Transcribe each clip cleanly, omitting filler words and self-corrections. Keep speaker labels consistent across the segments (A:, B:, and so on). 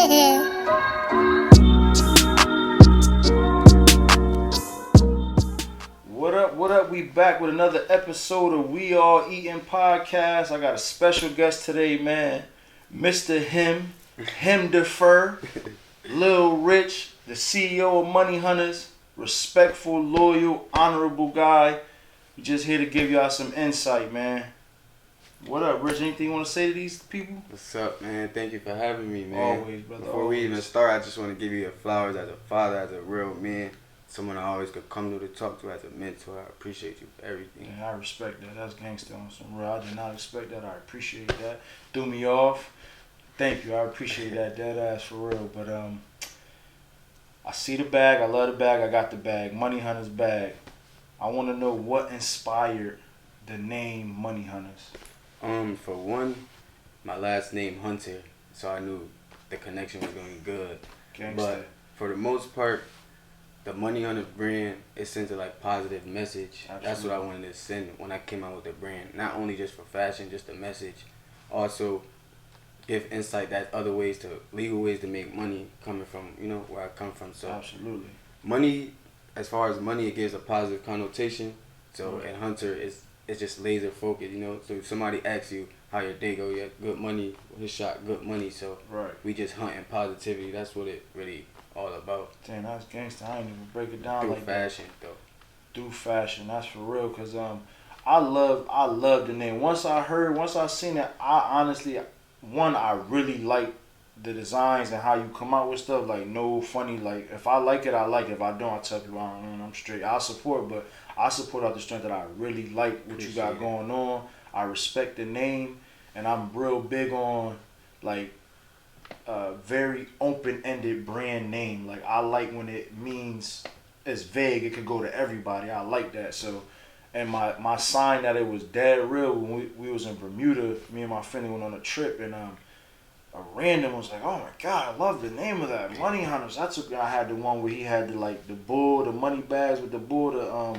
A: What up? We back with another episode of We All Eatin Podcast. I got a special guest today, man. Mr. Him Defer, Lil Rich, the CEO of Money Hunters, respectful, loyal, honorable guy. We just here to give y'all some insight, man. What up, Rich? Anything you want to say to these people?
B: What's up, man? Thank you for having me, man.
A: Always, brother.
B: Before we even start, I just want to give you your flowers as a father, as a real man. Someone I always could come to talk to as a mentor. I appreciate you for everything.
A: Yeah, I respect that. That's gangster on some real. I did not expect that. I appreciate that. Threw me off. Thank you. I appreciate that. Dead ass for real. But I see the bag. I love the bag. I got the bag. Money Hunters bag. I want to know what inspired the name Money Hunters.
B: For one, my last name Hunter, so I knew the connection was gonna be good.
A: Gangsta.
B: But for the most part, the Money Hunters brand, it sends a positive message.
A: Absolutely.
B: That's what I wanted to send when I came out with the brand. Not only just for fashion, just a message. Also, give insight that other ways legal ways to make money coming from where I come from. So
A: absolutely,
B: money, as far as money, it gives a positive connotation. So
A: right.
B: and Hunter it's just laser focused, So if somebody asks you how your day go, you have good money, his shot, good money. So
A: right.
B: We just hunting positivity. That's what it really all about.
A: Damn, that's gangster. I ain't even break it down
B: Through
A: like
B: fashion,
A: that.
B: Though.
A: Through fashion, that's for real. Cause I love the name. Once I seen it, I really like the designs and how you come out with stuff. Like no funny. Like if I like it, I like it. If I don't, I tell people I'm straight. I support, but I support out the strength that I really like what you got going on. I respect the name, and I'm real big on very open-ended brand name. Like I like when it means it's vague. It could go to everybody. I like that. So, and my sign that it was dead real when we was in Bermuda. Me and my friend went on a trip, and a random was like, "Oh my God, I love the name of that, Money Hunters." I had the one where he had the bull, the money bags with the bull.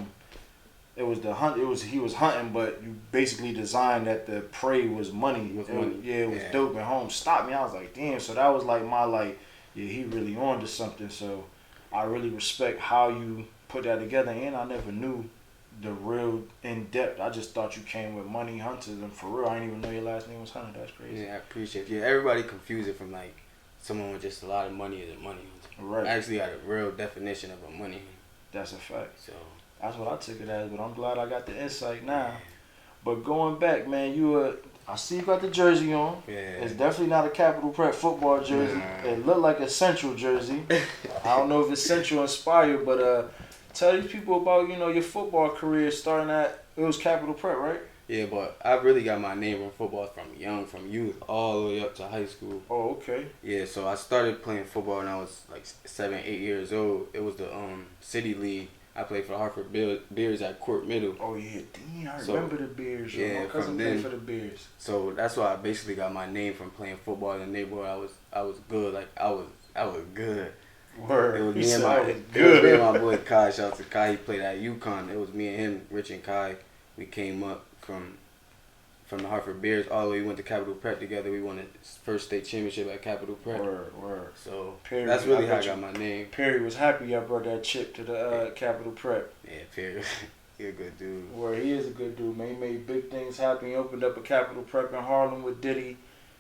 A: It was the hunt. He was hunting, but you basically designed that the prey was money. It was dope. And home stopped me. I was like, damn. So that was he really on to something. So I really respect how you put that together. And I never knew the real in depth. I just thought you came with Money Hunters, and for real, I didn't even know your last name was Hunter. That's crazy.
B: Yeah, I appreciate it. Yeah, everybody confused it from someone with just a lot of money as a money hunter.
A: Right.
B: I actually got a real definition of a money hunter.
A: That's a fact.
B: So.
A: That's what I took it as, but I'm glad I got the insight now. But going back, man, I see you got the jersey on.
B: Yeah.
A: It's definitely not a Capital Prep football jersey.
B: Nah.
A: It looked like a Central jersey. I don't know if it's Central inspired, but tell these people about your football career starting at it was Capital Prep, right?
B: Yeah, but I really got my name from football from youth all the way up to high school.
A: Oh, okay.
B: Yeah, so I started playing football when I was 7, 8 years old. It was the city league. I played for the Hartford Bears at Court Middle.
A: Oh yeah, damn, I remember the Bears.
B: Yeah,
A: my cousin played for the Bears.
B: So that's why I basically got my name from playing football in the neighborhood. I was good. I was good.
A: Word.
B: It was me and my boy Kai. Shout out to Kai. He played at UConn. It was me and him, Rich and Kai. We came up from the Hartford Bears all the way. We went to Capital Prep together. We won the first state championship at Capital Prep.
A: Word.
B: So
A: Perry,
B: that's really how I got my name.
A: Perry was happy I brought that chip to the Capital Prep.
B: Yeah, Perry. He a good dude.
A: Word, he is a good dude, man. He made big things happen. He opened up a Capital Prep in Harlem with Diddy.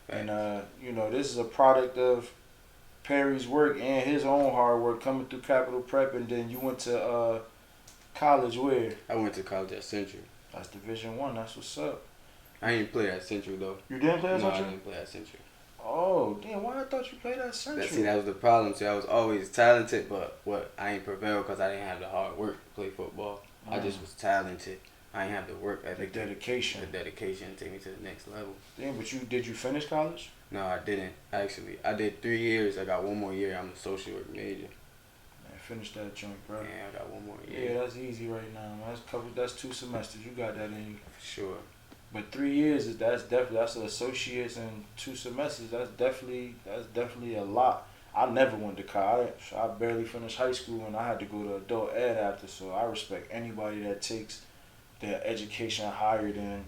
A: And, this is a product of Perry's work and his own hard work coming through Capital Prep. And then you went to college where?
B: I went to college at Central.
A: That's Division I. That's what's up.
B: I didn't play at Central, though.
A: You didn't play at Central?
B: No, I didn't play at Central.
A: Oh, damn. Why I thought you played at Central?
B: That was the problem. See, I was always talented, but I ain't prevailed because I didn't have the hard work to play football. I just was talented. I didn't have the work ethic.
A: The dedication.
B: The dedication to take me to the next level.
A: Damn, but did you finish college?
B: No, I didn't. Actually, I did 3 years. I got one more year. I'm a social work major.
A: Man, finish that joint, bro.
B: Yeah, I got one more year.
A: Yeah, that's easy right now, man. That's 2 semesters. You got that in you.
B: For sure.
A: But 3 years that's an associates and 2 semesters. That's definitely a lot. I never went to college. I barely finished high school and I had to go to adult ed after. So I respect anybody that takes their education higher than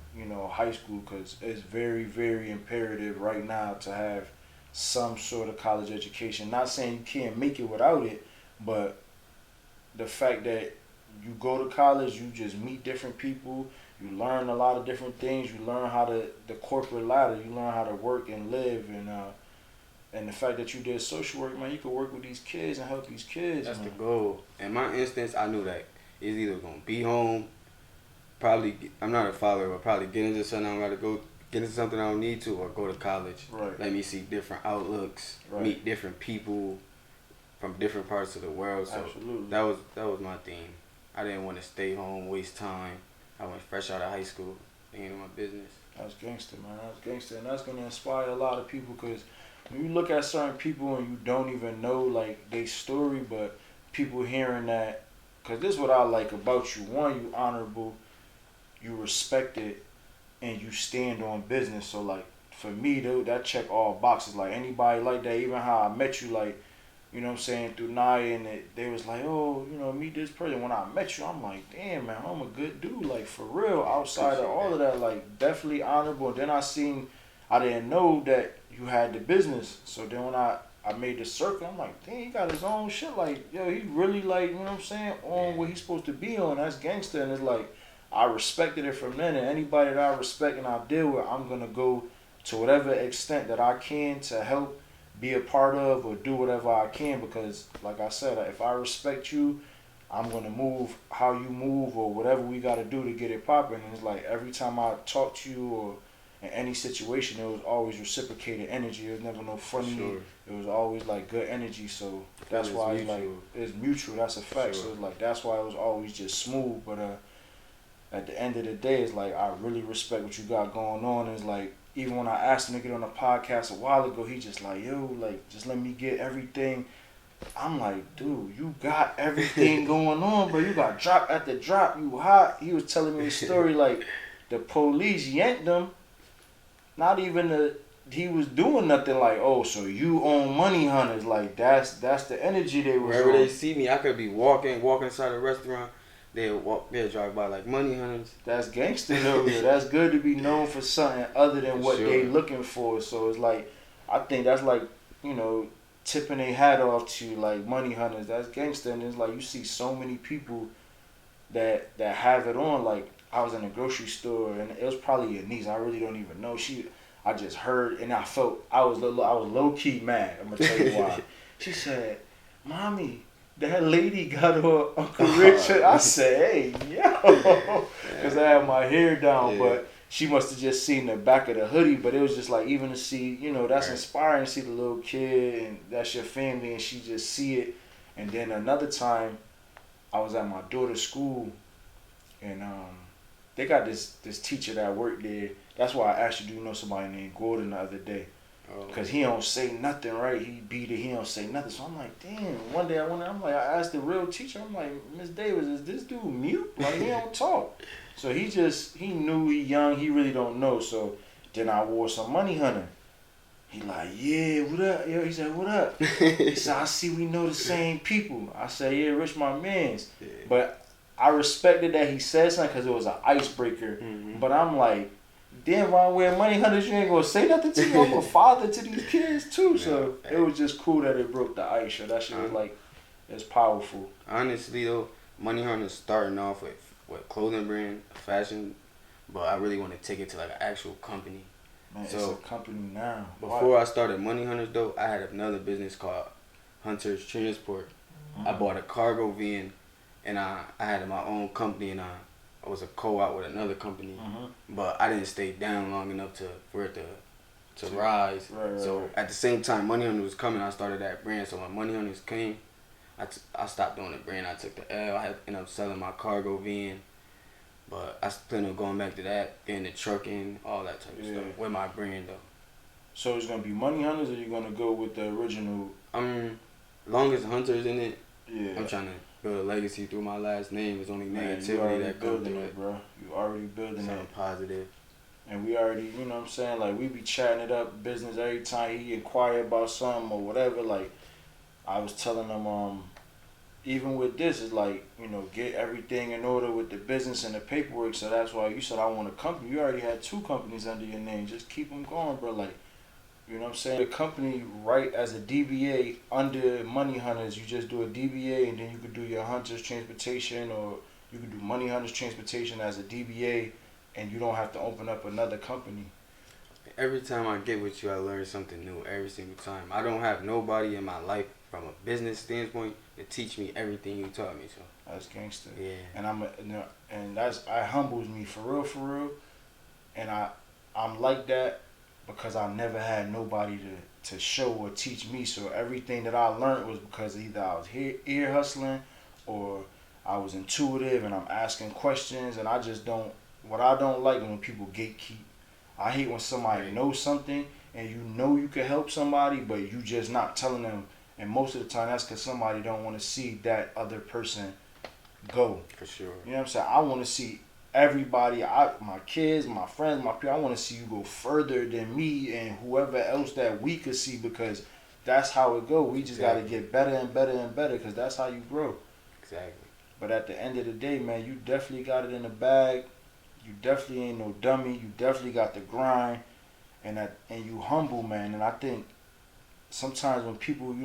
A: high school, because it's very, very imperative right now to have some sort of college education. Not saying you can't make it without it, but the fact that you go to college, you just meet different people, you learn a lot of different things, you learn how to the corporate ladder, you learn how to work and live, and the fact that you did social work, man, you could work with these kids and help these kids.
B: That's
A: man.
B: the goal. In my instance, I knew that it's either gonna be home, probably I'm not a follower, but probably get into something I gotta go get into something I don't need to, or go to college.
A: Right.
B: Let me see different outlooks,
A: Right.
B: meet different people from different parts of the world. So
A: Absolutely.
B: that was my theme. I didn't want to stay home, waste time. I went fresh out of high school, handle my business.
A: That's gangster, man. That's gangster, and that's gonna inspire a lot of people. Cause when you look at certain people and you don't even know like their story, but people hearing that, cause this is what I like about you. One, you honorable, you respected, and you stand on business. So like for me, dude, that check all boxes. Like anybody like that, even how I met you, like. You know what I'm saying, through Naya, and they was like, oh, you know, meet this person. When I met you, I'm like, damn, man, I'm a good dude, like, for real. Outside of all of that, like, definitely honorable. And then I didn't know that you had the business. So then when I made the circle, I'm like, damn, he got his own shit. Like, yo, he really, like, you know what I'm saying, on what he's supposed to be on. That's gangster. And it's like, I respected it from then. And anybody that I respect and I deal with, I'm going to go to whatever extent that I can to help be a part of or do whatever I can, because like I said, if I respect you, I'm gonna move how you move or whatever we gotta do to get it popping. And it's like every time I talk to you or in any situation, it was always reciprocated energy. It was never no funny.
B: Sure.
A: It was always like good energy. So that's why it's like it's mutual. That's a fact.
B: Sure.
A: So it's like that's why it was always just smooth. But at the end of the day, it's like I really respect what you got going on. It's like even when I asked him to get on the podcast a while ago, he just like, yo, like just let me get everything. I'm like, dude, you got everything going on, bro. You got drop at the drop. You hot. He was telling me a story like the police yanked him. Not even he was doing nothing like, oh, so you own Money Hunters. Like that's the energy they was
B: wherever
A: on.
B: they see me, I could be walking inside a restaurant. They'll drive by like Money Hunters.
A: That's gangster though. Yeah. That's good to be known for something other than what
B: Sure.
A: they looking for. So it's like, I think that's like, you know, tipping a hat off to like Money Hunters. That's gangster. And it's like you see so many people that have it on. Like I was in a grocery store and it was probably your niece. I really don't even know. I just heard and I felt I was low key mad. I'm gonna tell you why. She said, "Mommy, that lady got her Uncle Richard." I said, "Hey, yo," because I had my hair down, but she must have just seen the back of the hoodie. But it was just like, even to see, you know, that's inspiring to see the little kid and that's your family, and she just see it. And then another time, I was at my daughter's school, and they got this teacher that worked there. That's why I asked you, do you know somebody named Gordon the other day? Because he don't say nothing, right? He beat it, he don't say nothing. So I'm like, damn. One day I asked the real teacher, I'm like, Miss Davis, is this dude mute? Like, he don't talk. So he knew he young, he really don't know. So then I wore some Money Hunter. He like, yeah, what up? Yo, he said, what up? He said, I see we know the same people. I said, yeah, Rich, my mans. Yeah. But I respected that he said something because it was an icebreaker. Mm-hmm. But I'm like, damn, while I'm wearing Money Hunters, you ain't gonna say nothing to me. I'm a father to these kids too. So it was just cool that it broke the ice. So that shit was like, it's powerful.
B: Honestly though, Money Hunters starting off with clothing brand, fashion, but I really want to take it to like an actual company.
A: Man, so, it's a company now.
B: Before I started Money Hunters though, I had another business called Hunters.Transport. Mm-hmm. I bought a cargo van, and I had my own company, and I was a co-op with another company, but I didn't stay down long enough for it to rise. Right, so at the same time Money Hunters was coming, I started that brand. So when Money Hunters came, I stopped doing the brand. I took the L. I ended up selling my cargo van, but I plan on going back to that, getting the trucking, all that type of stuff with my brand though.
A: So it's gonna be Money Hunters, or you gonna go with the original?
B: Long as Hunters in it, I'm trying to build a legacy through my last name. There's only negativity that goes through it,
A: bro. You already building
B: something positive.
A: And we already, you know what I'm saying? Like, we be chatting it up, business, every time he inquire about something or whatever. Like, I was telling him, even with this, it's like, you know, get everything in order with the business and the paperwork. So that's why you said, I want a company. You already had 2 companies under your name. Just keep them going, bro. Like, You know what I'm saying? The company, right, as a DBA under Money Hunters, you just do a DBA and then you could do your Hunters Transportation, or you could do Money Hunters Transportation as a DBA, and you don't have to open up another company.
B: Every time I get with you, I learn something new every single time. I don't have nobody in my life from a business standpoint to teach me everything you taught me. So
A: That's gangster.
B: yeah,
A: And that humbles me for real. And I'm like that because I never had nobody to show or teach me. So everything that I learned was because either I was ear hustling or I was intuitive and I'm asking questions. And what I don't like when people gatekeep. I hate when somebody knows something and you know you can help somebody, but you just not telling them. And most of the time that's because somebody don't want to see that other person go.
B: for sure.
A: You know what I'm saying? I want to see everybody, my kids, my friends, my people, I want to see you go further than me and whoever else that we could see, because that's how it go. We just got to get better and better and better, because that's how you grow.
B: Exactly.
A: But at the end of the day, man, you definitely got it in the bag. You definitely ain't no dummy. You definitely got the grind, and you humble, man. And I think sometimes when people,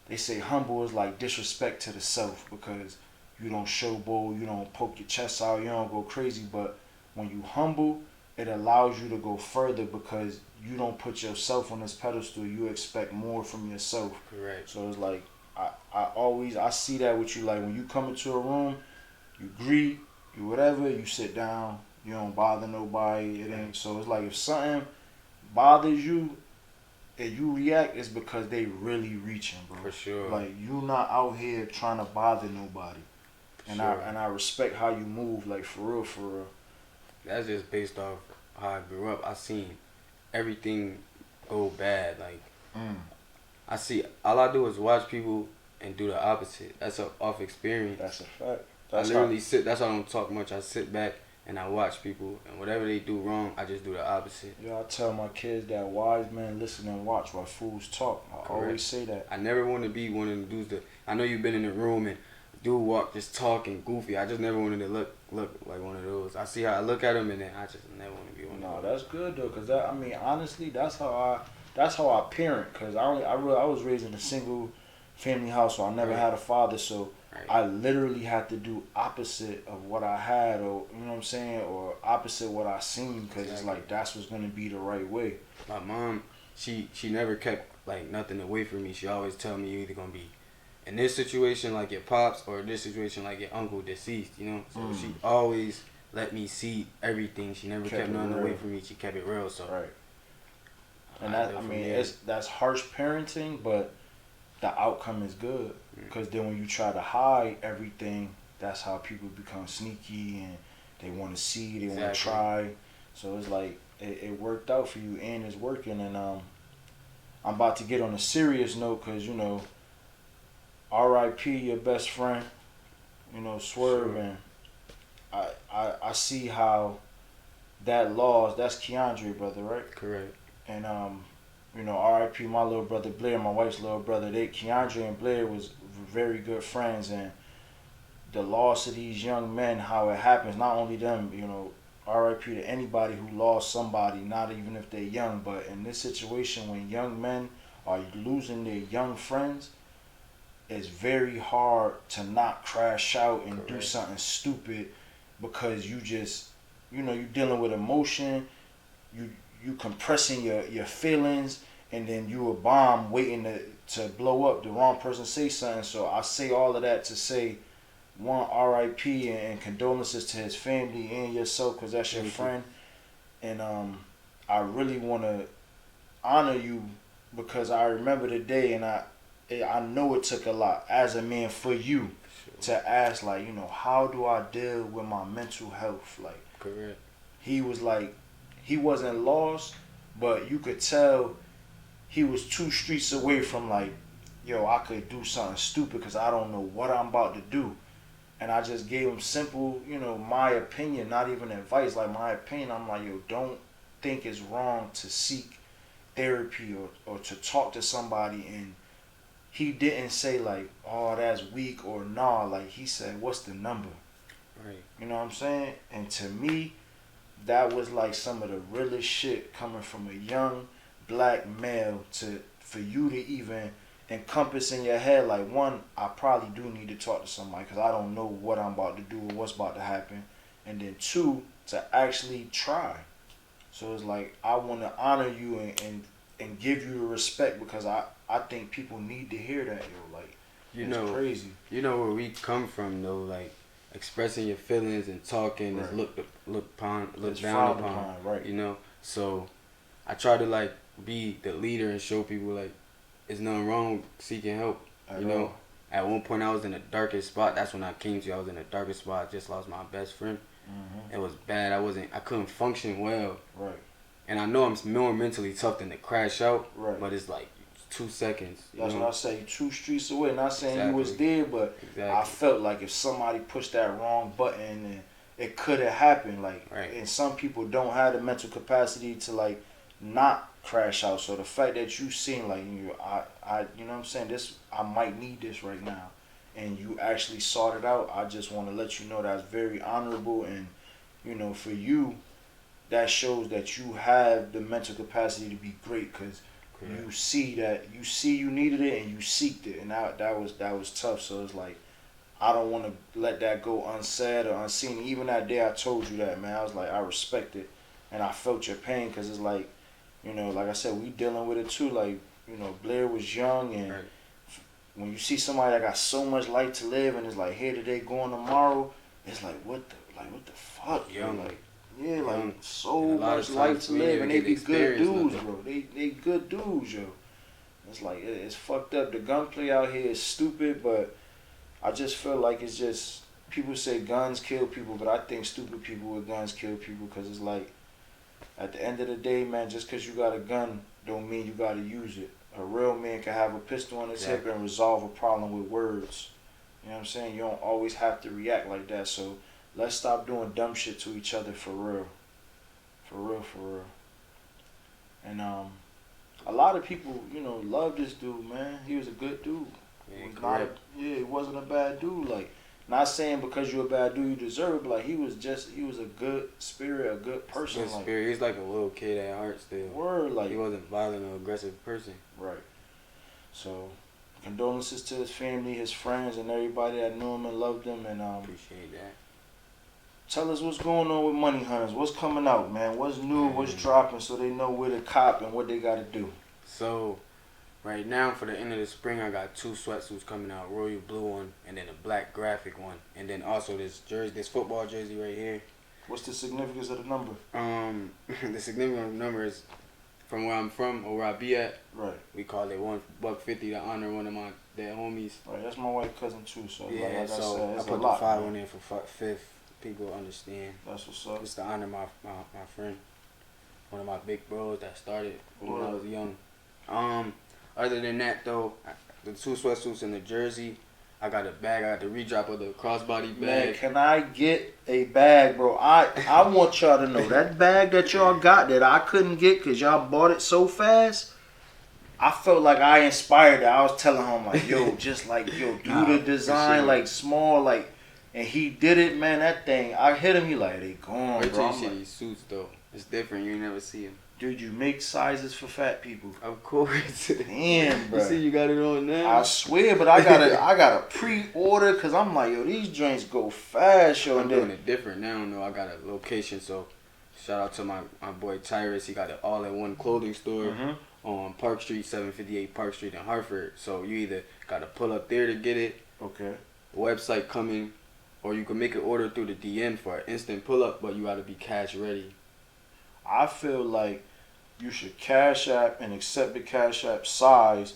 A: they say humble is like disrespect to the self, because you don't showboat, you don't poke your chest out, you don't go crazy. But when you humble, it allows you to go further, because you don't put yourself on this pedestal. You expect more from yourself.
B: Correct.
A: So it's like I see that with you. Like when you come into a room, you greet, you whatever, you sit down, you don't bother nobody. It ain't so. It's like if something bothers you and you react, it's because they really reaching, bro.
B: For sure.
A: Like you not out here trying to bother nobody. And
B: sure.
A: I respect how you move, like for real.
B: That's just based off how I grew up. I seen everything go bad. Like I see, all I do is watch people and do the opposite. That's off experience.
A: That's a fact.
B: I literally sit. That's why I don't talk much. I sit back and I watch people, and whatever they do wrong, I just do the opposite.
A: Yeah, I tell my kids that wise men listen and watch while fools talk. I always say that.
B: I never want to be one of the dudes that, I know you've been in the room and dude walk just talking goofy. I just never wanted to look like one of those. I see how I look at him, and then I just never want to be one of those.
A: No, that's good though, cause honestly, that's how I parent. Cause I was raised in a single family house, so I never had a father. So I literally had to do opposite of what I had, or you know what I'm saying, or opposite what I seen, cause it's like that's what's gonna be the right way.
B: My mom, she never kept like nothing away from me. She always tell me you either gonna be in this situation like your pops, or in this situation like your uncle deceased, you know? So she always let me see everything. She never kept nothing away from me. She kept it real, so.
A: Right. And that's harsh parenting, but the outcome is good. Because then when you try to hide everything, that's how people become sneaky and they want to see, they want to try. So it's like, it worked out for you and it's working. And I'm about to get on a serious note, because, R.I.P. your best friend, Swerve. Sure. And I see how that loss, that's Keandre, brother, right?
B: Correct.
A: And R.I.P. my little brother Blair, my wife's little brother. Keandre and Blair was very good friends, and the loss of these young men, how it happens, not only them, R.I.P. to anybody who lost somebody, not even if they're young, but in this situation when young men are losing their young friends, it's very hard to not crash out and do something stupid, because you just, you're dealing with emotion, you compressing your feelings, and then you a bomb waiting to blow up. The wrong person say something. So I say all of that to say, one, R.I.P. and condolences to his family and yourself, because that's your friend. And I really want to honor you, because I remember the day, and I know it took a lot as a man for you to ask, like, how do I deal with my mental health? Like,
B: correct.
A: He was like, he wasn't lost, but you could tell he was 2 streets away from like, yo, I could do something stupid because I don't know what I'm about to do. And I just gave him simple, my opinion, not even advice, like my opinion. I'm like, yo, don't think it's wrong to seek therapy or to talk to somebody. And he didn't say like, oh, that's weak, or nah. Like he said, what's the number?
B: Right.
A: You know what I'm saying? And to me, that was like some of the realest shit coming from a young black male for you to even encompass in your head, like, one, I probably do need to talk to somebody because I don't know what I'm about to do or what's about to happen, and then two, to actually try. So it's like, I want to honor you and give you the respect because I think people need to hear that, yo. Like, it's crazy.
B: You know where we come from though, like expressing your feelings and talking
A: right.
B: is looked down upon,
A: right?
B: You know, so I try to like be the leader and show people like there's nothing wrong seeking help.
A: At
B: you know,
A: all.
B: At one point I was in the darkest spot. That's when I came to you. I was in the darkest spot. I just lost my best friend.
A: Mm-hmm.
B: It was bad. I couldn't function well.
A: Right.
B: And I know I'm more mentally tough than to crash out.
A: Right.
B: But it's like 2 seconds.
A: That's what I say. 2 streets away. Not saying
B: Exactly.
A: you was there, but
B: Exactly.
A: I felt like if somebody pushed that wrong button, and it could have happened. Like,
B: right.
A: And some people don't have the mental capacity to like not crash out. So the fact that you seen like I you know what I'm saying, this, I might need this right now, and you actually sought it out. I just want to let you know that's very honorable, and you know, for you, that shows that you have the mental capacity to be great because you see you needed it and you seeked it, and that was tough. So it's like, I don't want to let that go unsaid or unseen. Even that day I told you that, man, I was like, I respect it, and I felt your pain because it's like, you know, like I said, we dealing with it too. Like, you know, Blair was young, and
B: right.
A: when you see somebody that got so much life to live and it's like here today, going tomorrow, it's like what the fuck,
B: young.
A: Like, yeah, like
B: young.
A: so much life to live, and they be good dudes, bro. They good dudes, yo. It's like it's fucked up. The gunplay out here is stupid, but I just feel like it's just, people say guns kill people, but I think stupid people with guns kill people because it's like, at the end of the day, man, just because you got a gun don't mean you got to use it. A real man can have a pistol on his hip and resolve a problem with words. You know what I'm saying? You don't always have to react like that. So let's stop doing dumb shit to each other for real. For real. And a lot of people, you know, love this dude, man. He was a good dude. He wasn't a bad dude. Like, not saying because you're a bad dude you deserve it, but like he was a good spirit, a good person.
B: Good spirit. He's like a little kid at heart still.
A: Word, like,
B: he wasn't violent or aggressive person.
A: Right. So, condolences to his family, his friends, and everybody that knew him and loved him. And
B: appreciate that.
A: Tell us what's going on with Money Hunters. What's coming out, man? What's new? What's dropping? So they know where to cop and what they got to do.
B: So, right now for the end of the spring, I got 2 sweatsuits coming out: royal blue one, and then a black graphic one, and then also this football jersey right here.
A: What's the significance of the number?
B: The significance number is from where I'm from or where I be at.
A: Right.
B: We call it $150 to honor one of my dead homies.
A: Right. That's my white cousin too. So
B: yeah,
A: like
B: so
A: I
B: put the 5 on there for fifth. People understand.
A: That's what's up.
B: Just to honor my friend, one of my big bros that started when I was young. Other than that though, the 2 sweatsuits and the jersey, I got a bag. I got the redrop of the crossbody bag.
A: Man, can I get a bag, bro? I want y'all to know that bag that y'all got that I couldn't get because y'all bought it so fast. I felt like I inspired it. I was telling him like, yo, just like, yo, do the design like small, like, and he did it, man. That thing, I hit him. He like, they gone,
B: Wait
A: bro.
B: till you see these suits though. It's different. You never see them.
A: Dude, you make sizes for fat people.
B: Of course.
A: Damn, bro.
B: You see, you got it on now.
A: I swear, but I gotta pre-order because I'm like, yo, these joints go fast, yo.
B: I'm doing it different now, though. I got a location, so shout out to my boy Tyrus. He got an all-in-one clothing store on Park Street, 758 Park Street in Hartford. So you either gotta pull up there to get it.
A: Okay.
B: Website coming, or you can make an order through the DN for an instant pull-up, but you gotta be cash ready.
A: I feel like you should Cash App and accept the Cash App size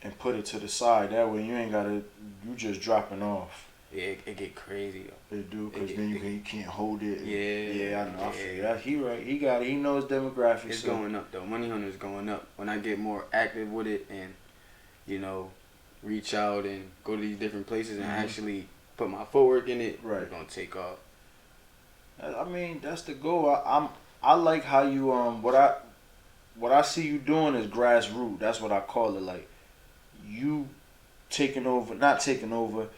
A: and put it to the side. That way you ain't gotta, you just dropping off.
B: Yeah, it get crazy though.
A: It do, because then you can't hold it.
B: Yeah.
A: I know. I feel that. He right. He got it. He knows demographics.
B: It's going up though. Money Hunters going up. When I get more active with it and, you know, reach out and go to these different places and actually put my footwork in it, it's gonna take off.
A: I mean, that's the goal. I like how you what I see you doing is grassroots. That's what I call it. Like, you not taking over.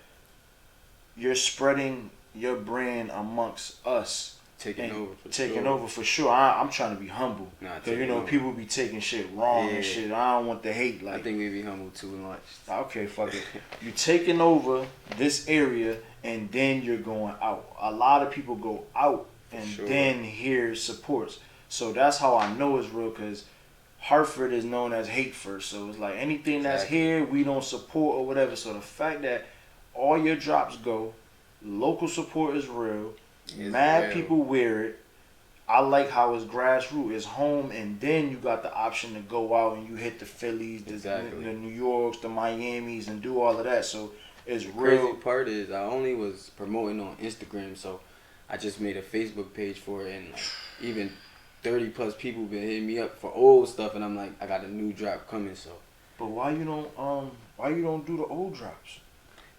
A: You're spreading your brand amongst us.
B: taking
A: over for sure. I'm trying to be humble. Because, people be taking shit wrong and shit. I don't want the hate. Like,
B: I think we be humble too much.
A: Okay, fuck it. You taking over this area and then you're going out. A lot of people go out and then hear supports. So that's how I know it's real, because Hartford is known as hate first. So it's like anything that's here, we don't support or whatever. So the fact that all your drops go, local support is real, mad people wear it. I like how it's grassroots, it's home, and then you got the option to go out and you hit the Phillies, the New Yorks, the Miamis, and do all of that. So it's real.
B: Crazy part is I only was promoting on Instagram, so I just made a Facebook page for it, and like, even 30 plus people been hitting me up for old stuff, and I'm like, I got a new drop coming. So,
A: but why you don't do the old drops?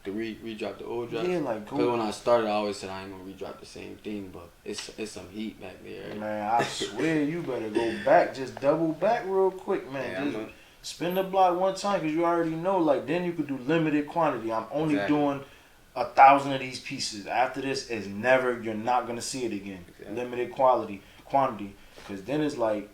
B: To re-drop the old drops?
A: Yeah, like,
B: because when I started, I always said I ain't gonna re-drop the same thing, but it's some heat back there.
A: Man, I swear you better go back, just double back real quick, man. Just spin the block one time, because you already know, like, then you could do limited quantity. I'm only doing 1,000 of these pieces. After this, you're not gonna see it again. Limited quantity, because then it's like,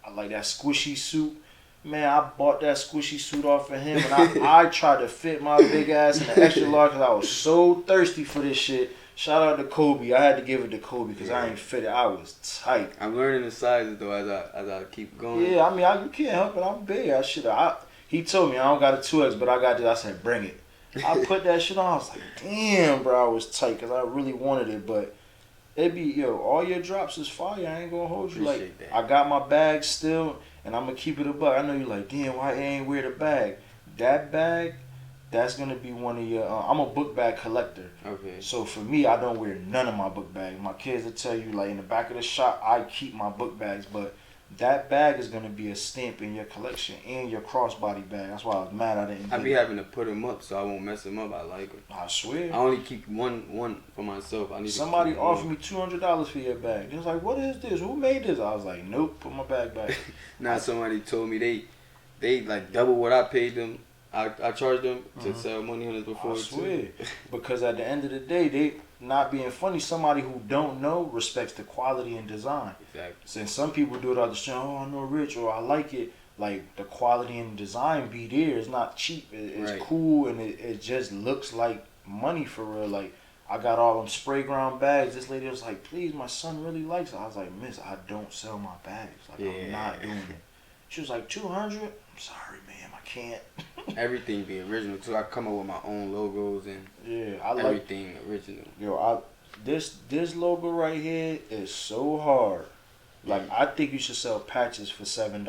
A: I like that squishy suit. Man, I bought that squishy suit off of him, and I tried to fit my big ass in the extra large because I was so thirsty for this shit. Shout out to Kobe. I had to give it to Kobe because I ain't fit it. I was tight.
B: I'm learning the sizes though as I keep going.
A: Yeah, I mean, you can't help it. I'm big. He told me I don't got a 2X, but I got this. I said, bring it. I put that shit on. I was like, damn, bro, I was tight because I really wanted it. But it be, all your drops is fire. I ain't gonna hold you.
B: Appreciate that.
A: I got my bag still. And I'm going to keep it a buck. I know you're like, damn, why I ain't wear the bag? That bag, that's going to be one of your... I'm a book bag collector.
B: Okay.
A: So for me, I don't wear none of my book bags. My kids will tell you, like, in the back of the shop, I keep my book bags. But that bag is going to be a stamp in your collection and your crossbody bag. That's why I was mad I didn't
B: I be having to put them up so I won't mess them up. I like them.
A: I swear.
B: I only keep one for myself. I need
A: Somebody offered me $200 for your bag. They was like, what is this? Who made this? I was like, nope, put my bag back.
B: Now somebody told me they like double what I paid them. I charged them to sell Money Hunters before.
A: I swear. Because at the end of the day, they not being funny, somebody who don't know respects the quality and design.
B: Exactly.
A: Since some people do it out the street, oh, I know Rich, or I like it. Like, the quality and design be there. It's not cheap. It's cool, and it just looks like money for real. Like, I got all them spray ground bags. This lady was like, please, my son really likes it. I was like, miss, I don't sell my bags. Like, I'm not doing it. She was like, 200? I'm sorry, ma'am, I can't.
B: Everything be original, too. I come up with my own logos and
A: I like
B: everything original.
A: Yo, this logo right here is so hard. Like, I think you should sell patches for $7.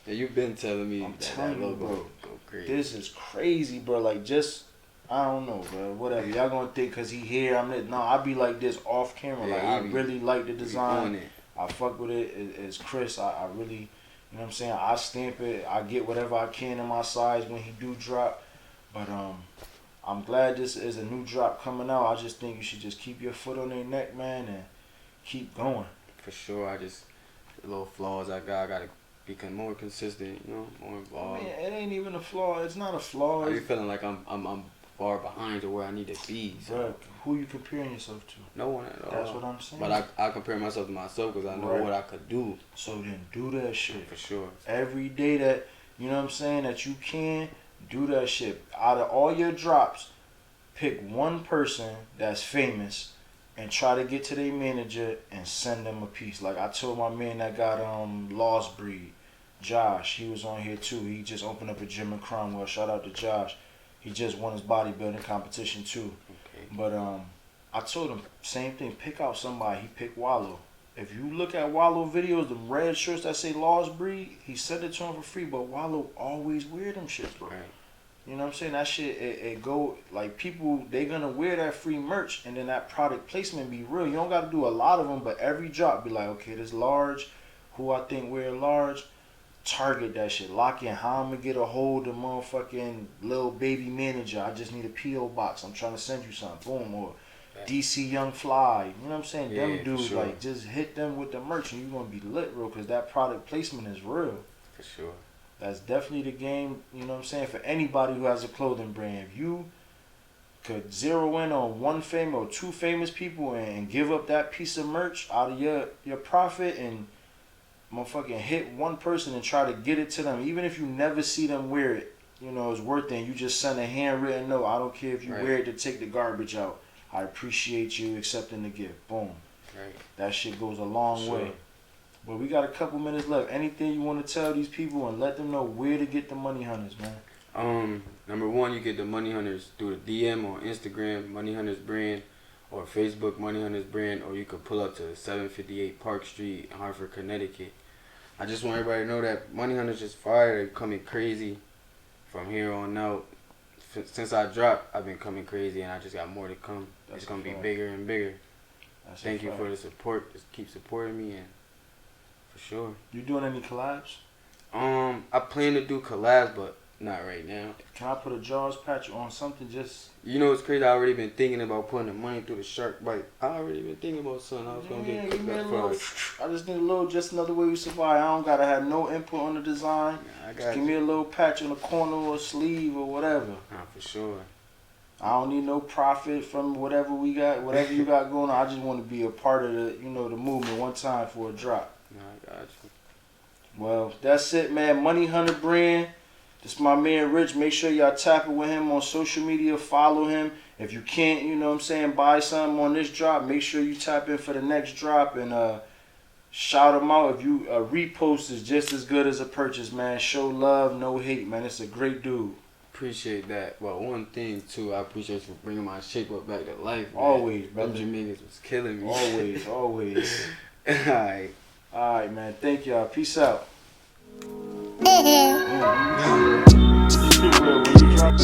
B: Yeah, you've been telling me
A: I'm telling you, bro.
B: Go crazy.
A: This is crazy, bro. Like, just, I don't know, bro. Whatever. Y'all gonna think because he here, I be like this off camera.
B: Yeah,
A: like, I really like the design.
B: It.
A: I fuck with it. It's Chris. I really, you know what I'm saying? I stamp it. I get whatever I can in my size when he do drop. But, I'm glad this is a new drop coming out. I just think you should just keep your foot on their neck, man, and keep going.
B: For sure. The little flaws I gotta become more consistent, more involved.
A: I mean, it ain't even a flaw. It's not a flaw.
B: I be feeling like I'm far behind to where I need to be. So.
A: Bro, who you comparing yourself to?
B: No one at all.
A: That's what I'm saying.
B: But I compare myself to myself because I know what I could do.
A: So then do that shit.
B: For sure.
A: Every day that, you know what I'm saying, that you can, do that shit. Out of all your drops, pick one person that's famous and try to get to their manager and send them a piece. Like I told my man that got Lost Breed, Josh, he was on here too. He just opened up a gym in Cromwell. Shout out to Josh. He just won his bodybuilding competition too.
B: Okay.
A: But I told him same thing. Pick out somebody. He picked Wallow. If you look at Wallow videos, the red shirts that say Lost Breed, he sent it to him for free. But Wallow always wear them shits, bro.
B: Right.
A: You know what I'm saying? That shit, it go, like, people, they gonna wear that free merch, and then that product placement be real. You don't gotta do a lot of them, but every drop be like, okay, this large, who I think wear large, target that shit. Lock in how I'm gonna get a hold of motherfucking little baby manager. I just need a P.O. box. I'm trying to send you something. Boom. Or DC Young Fly. You know what I'm saying?
B: Yeah,
A: them dudes,
B: sure.
A: like, just hit them with the merch, and you're gonna be lit, real, because that product placement is real.
B: For sure. That's
A: definitely the game, you know what I'm saying, for anybody who has a clothing brand. If could zero in on one famous or two famous people and give up that piece of merch out of your profit and motherfucking hit one person and try to get it to them, even if you never see them wear it, you know, it's worth it. And you just send a handwritten note. I don't care if you wear it to take the garbage out. I appreciate you accepting the gift. Boom.
B: Right.
A: That shit goes a long way. But we got a couple minutes left. Anything you want to tell these people and let them know where to get the Money Hunters, man?
B: Number one, you get the Money Hunters through the DM on Instagram, Money Hunters Brand, or Facebook, Money Hunters Brand, or you could pull up to 758 Park Street, Hartford, Connecticut. I just want everybody to know that Money Hunters is fire. They're coming crazy from here on out. Since I dropped, I've been coming crazy, and I just got more to come. It's going to be bigger and bigger. Thank you for the support. Just keep supporting me, and for sure.
A: You doing any collabs?
B: I plan to do collabs, but not right now.
A: Can I put a Jaws patch on something just...
B: You know, it's crazy. I already been thinking about putting the money through the shark bite. I already been thinking about something. I was going to get cooked up for it.
A: I just need a little, just another way we survive. I don't got to have no input on the design. Just give me a little patch on the corner or sleeve or whatever.
B: Nah, for sure.
A: I don't need no profit from whatever we got, whatever you got going on. I just want to be a part of the, you know, the movement one time for a drop.
B: Nah, I got you.
A: Well, that's it, man. Money Hunter Brand. This my man Rich. Make sure y'all tap it with him on social media. Follow him. If you can't, you know what I'm saying, buy something on this drop, make sure you tap in for the next drop and shout him out. If you repost is just as good as a purchase, man. Show love, no hate, man. It's a great dude.
B: Appreciate that. Well, one thing too, I appreciate you for bringing my shape up back to life. Man.
A: Always, brother.
B: Them Jamaicans was killing me.
A: Always, always.
B: Alright.
A: Alright, man. Thank y'all. Peace out. When you drop